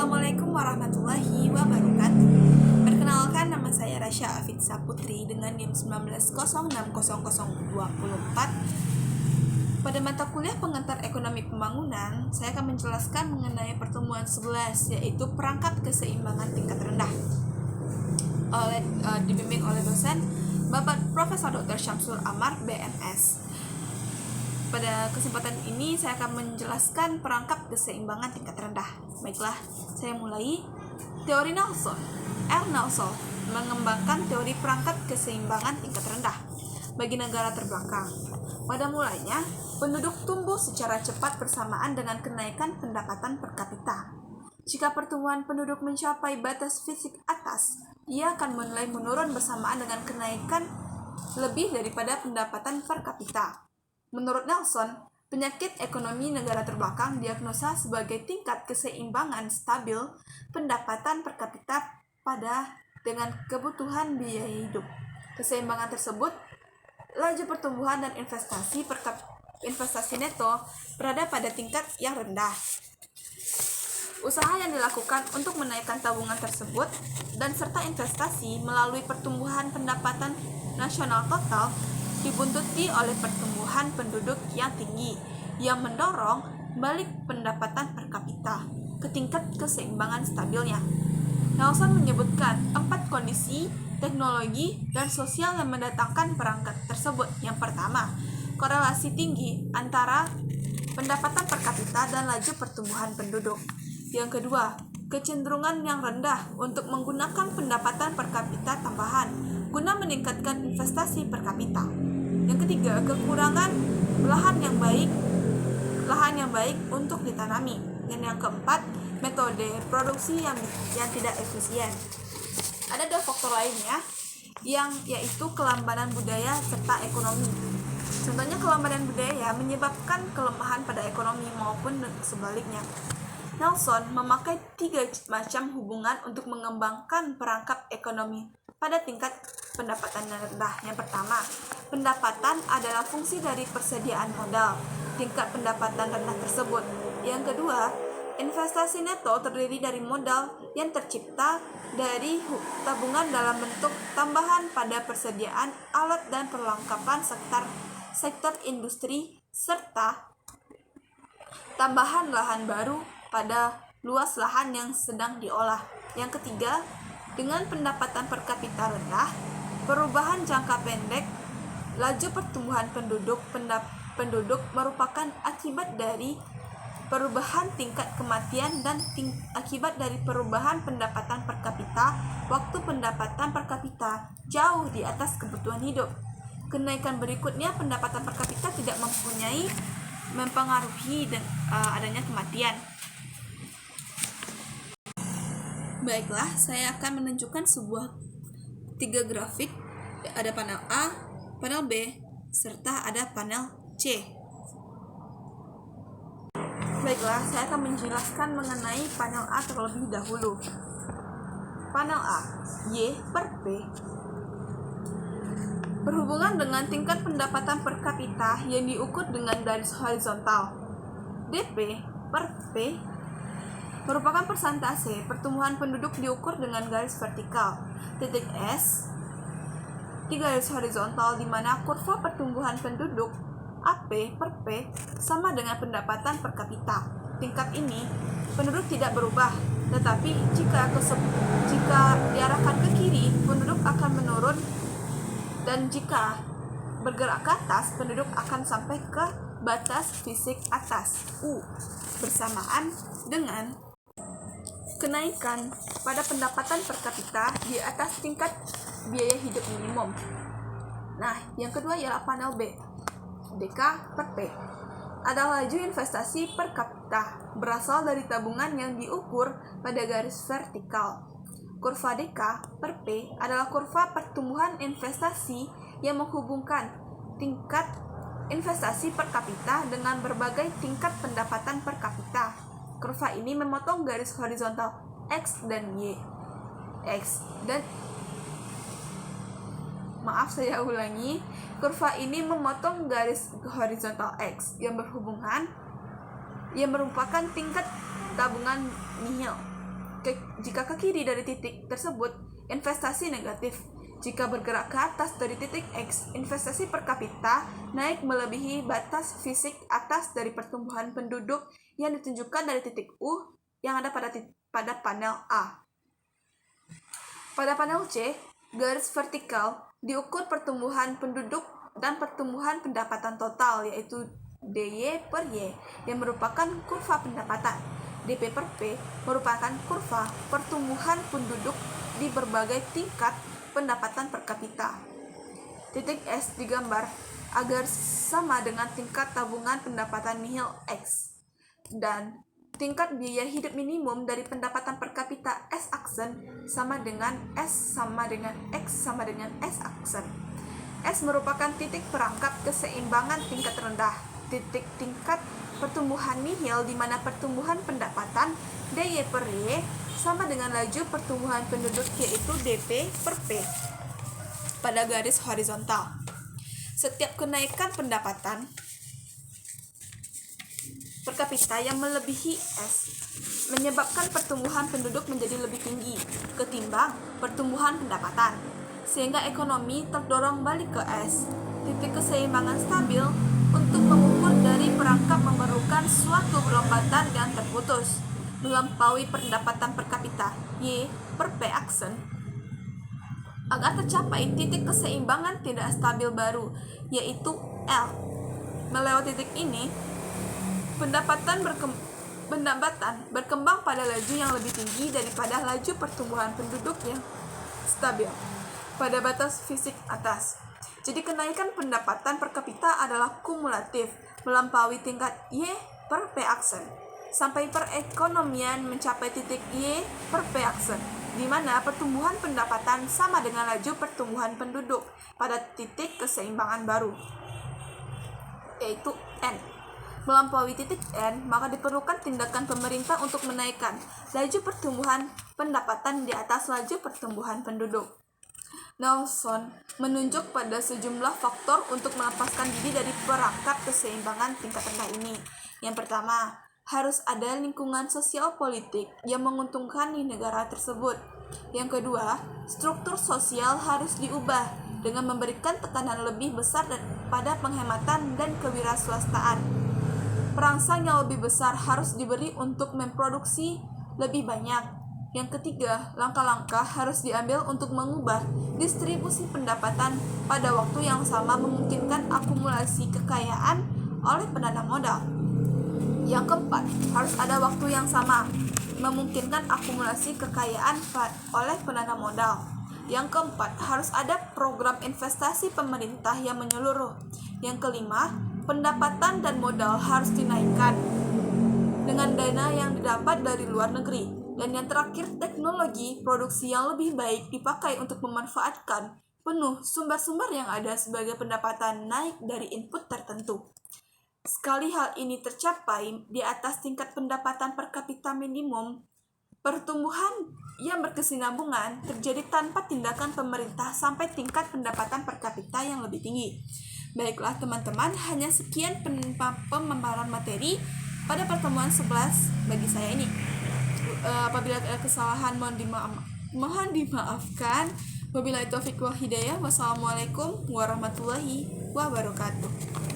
Assalamualaikum warahmatullahi wabarakatuh. Perkenalkan, nama saya Rasya Afidza Putri dengan NIM 19060024. Pada mata kuliah pengantar ekonomi pembangunan, saya akan menjelaskan mengenai pertemuan 11, yaitu perangkap keseimbangan tingkat rendah. Dibimbing oleh dosen Bapak Profesor Dr. Syamsul Amar, BMS. Pada kesempatan ini saya akan menjelaskan perangkap keseimbangan tingkat rendah. Baiklah, saya mulai. Teori Nelson. Nelson mengembangkan teori perangkap keseimbangan tingkat rendah bagi negara terbelakang. Pada mulanya, penduduk tumbuh secara cepat bersamaan dengan kenaikan pendapatan per kapita. Jika pertumbuhan penduduk mencapai batas fisik atas, ia akan mulai menurun bersamaan dengan kenaikan lebih daripada pendapatan per kapita. Menurut Nelson, penyakit ekonomi negara terbelakang diagnosa sebagai tingkat keseimbangan stabil pendapatan per kapita dengan kebutuhan biaya hidup. Keseimbangan tersebut, laju pertumbuhan dan investasi neto berada pada tingkat yang rendah. Usaha yang dilakukan untuk menaikkan tabungan tersebut dan serta investasi melalui pertumbuhan pendapatan nasional total dibuntuti oleh pertumbuhan penduduk yang tinggi yang mendorong balik pendapatan per kapita ke tingkat keseimbangan stabilnya. Nelson menyebutkan 4 kondisi, teknologi, dan sosial yang mendatangkan perangkat tersebut. Yang pertama, korelasi tinggi antara pendapatan per kapita dan laju pertumbuhan penduduk. Yang kedua, kecenderungan yang rendah untuk menggunakan pendapatan per kapita tambahan guna meningkatkan investasi per kapita. Yang ketiga, kekurangan lahan yang baik untuk ditanami. Dan yang keempat, metode produksi yang tidak efisien. Ada 2 faktor lainnya, yaitu kelambanan budaya serta ekonomi. Contohnya, kelambanan budaya menyebabkan kelemahan pada ekonomi maupun sebaliknya. Nelson memakai 3 macam hubungan untuk mengembangkan perangkap ekonomi pada tingkat pendapatan rendah. Yang pertama, pendapatan adalah fungsi dari persediaan modal tingkat pendapatan rendah tersebut. Yang kedua, investasi neto terdiri dari modal yang tercipta dari tabungan dalam bentuk tambahan pada persediaan alat dan perlengkapan sektor industri serta tambahan lahan baru pada luas lahan yang sedang diolah. Yang ketiga, dengan pendapatan per kapita rendah, perubahan jangka pendek, laju pertumbuhan penduduk merupakan akibat dari perubahan tingkat kematian dan akibat dari perubahan pendapatan per kapita, waktu pendapatan per kapita jauh di atas kebutuhan hidup. Kenaikan berikutnya, pendapatan per kapita tidak mempengaruhi adanya kematian. Baiklah, saya akan menunjukkan 3 grafik. Ada panel A, panel B, serta ada panel C. Baiklah, saya akan menjelaskan mengenai panel A terlebih dahulu. Panel A, Y per P berhubungan dengan tingkat pendapatan per kapita yang diukur dengan garis horizontal. DP per P merupakan persentase pertumbuhan penduduk diukur dengan garis vertikal. Titik S di garis horizontal, di mana kurva pertumbuhan penduduk AP per P sama dengan pendapatan per kapita. Tingkat ini penduduk tidak berubah, tetapi jika diarahkan ke kiri, penduduk akan menurun, dan jika bergerak ke atas, penduduk akan sampai ke batas fisik atas U, bersamaan dengan kenaikan pada pendapatan per kapita di atas tingkat biaya hidup minimum. Nah, yang kedua ialah panel B, DK per P adalah laju investasi per kapita berasal dari tabungan yang diukur pada garis vertikal. Kurva DK per P adalah kurva pertumbuhan investasi yang menghubungkan tingkat investasi per kapita dengan berbagai tingkat pendapatan per kapita. Kurva ini memotong garis horizontal X dan Y. Kurva ini memotong garis horizontal X yang merupakan tingkat tabungan nihil. jika ke kiri dari titik tersebut, investasi negatif. Jika bergerak ke atas dari titik X, investasi per kapita naik melebihi batas fisik atas dari pertumbuhan penduduk yang ditunjukkan dari titik U yang ada pada panel A. Pada panel C, garis vertikal diukur pertumbuhan penduduk dan pertumbuhan pendapatan total, yaitu DY per Y, yang merupakan kurva pendapatan. DP per P merupakan kurva pertumbuhan penduduk di berbagai tingkat pendapatan per kapita. Titik S digambar agar sama dengan tingkat tabungan pendapatan nihil X, dan tingkat biaya hidup minimum dari pendapatan per kapita S aksen sama dengan S sama dengan X sama dengan S aksen. S merupakan titik perangkap keseimbangan tingkat rendah, titik tingkat pertumbuhan nihil di mana pertumbuhan pendapatan DY per Y sama dengan laju pertumbuhan penduduk, yaitu DP per P pada garis horizontal. Setiap kenaikan pendapatan per kapita yang melebihi S menyebabkan pertumbuhan penduduk menjadi lebih tinggi ketimbang pertumbuhan pendapatan, sehingga ekonomi terdorong balik ke S. Titik keseimbangan stabil untuk mengukur dari perangkap memerlukan suatu lompatan yang terputus melampaui pendapatan per kapita Y per P aksen. Agar tercapai titik keseimbangan tidak stabil baru, yaitu L. Melewati titik ini, pendapatan berkembang pada laju yang lebih tinggi daripada laju pertumbuhan penduduk yang stabil pada batas fisik atas. Jadi kenaikan pendapatan per kapita adalah kumulatif melampaui tingkat Y per P aksen sampai perekonomian mencapai titik Y per P aksen, di mana pertumbuhan pendapatan sama dengan laju pertumbuhan penduduk pada titik keseimbangan baru, yaitu N. Melampaui titik N, maka diperlukan tindakan pemerintah untuk menaikkan laju pertumbuhan pendapatan di atas laju pertumbuhan penduduk. Nelson menunjuk pada sejumlah faktor untuk melepaskan diri dari perangkap keseimbangan tingkat rendah ini. Yang pertama, harus ada lingkungan sosial politik yang menguntungkan di negara tersebut. Yang kedua, struktur sosial harus diubah dengan memberikan tekanan lebih besar pada penghematan dan kewirausahaan. Perangsang yang lebih besar harus diberi untuk memproduksi lebih banyak. Yang ketiga, langkah-langkah harus diambil untuk mengubah distribusi pendapatan pada waktu yang sama memungkinkan akumulasi kekayaan oleh penanam modal. Yang keempat, harus ada waktu yang sama memungkinkan akumulasi kekayaan oleh penanam modal. Yang keempat, harus ada program investasi pemerintah yang menyeluruh. Yang kelima, pendapatan dan modal harus dinaikkan dengan dana yang didapat dari luar negeri. Dan yang terakhir, teknologi produksi yang lebih baik dipakai untuk memanfaatkan penuh sumber-sumber yang ada sebagai pendapatan naik dari input tertentu. Sekali hal ini tercapai di atas tingkat pendapatan per kapita minimum, pertumbuhan yang berkesinambungan terjadi tanpa tindakan pemerintah sampai tingkat pendapatan per kapita yang lebih tinggi. Baiklah teman-teman, hanya sekian pemaparan materi pada pertemuan 11 bagi saya ini. Apabila ada kesalahan mohon dimaafkan. Wabillahi taufiq wal hidayah. Wassalamualaikum warahmatullahi wabarakatuh.